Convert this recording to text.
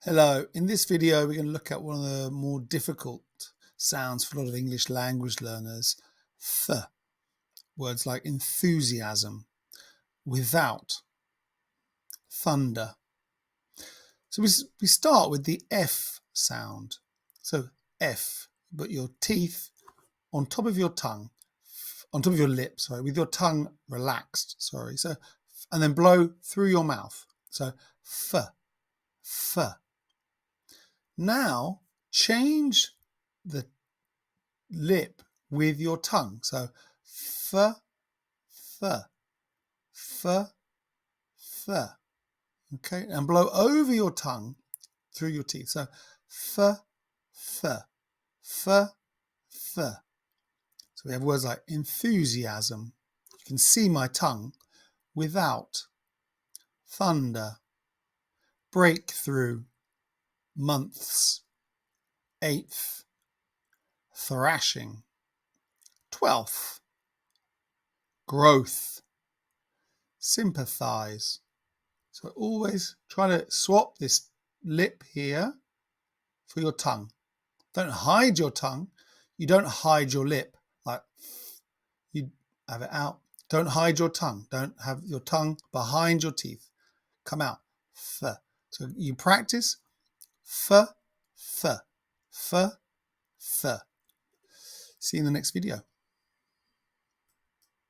Hello, in this video we're going to look at one of the more difficult sounds for a lot of English language learners, th. Words like enthusiasm, without, thunder. So we start with the F sound. So F, put your teeth on top of your tongue, on top of your lips, sorry, with your tongue relaxed, sorry. So, and then blow through your mouth. So th, th. Now change the lip with your tongue. So th, th, th, th. Okay, and blow over your tongue through your teeth. So th, th, th, th. So we have words like enthusiasm. You can see my tongue. Without, thunder, breakthrough, months, eighth, thrashing, 12th, growth, sympathize. So always try to swap this lip here for your tongue. Don't hide your tongue. You don't hide your lip like you have it out. Don't hide your tongue. Don't have your tongue behind your teeth. Come out. Th. So you practice th, th, th, th. See you in the next video.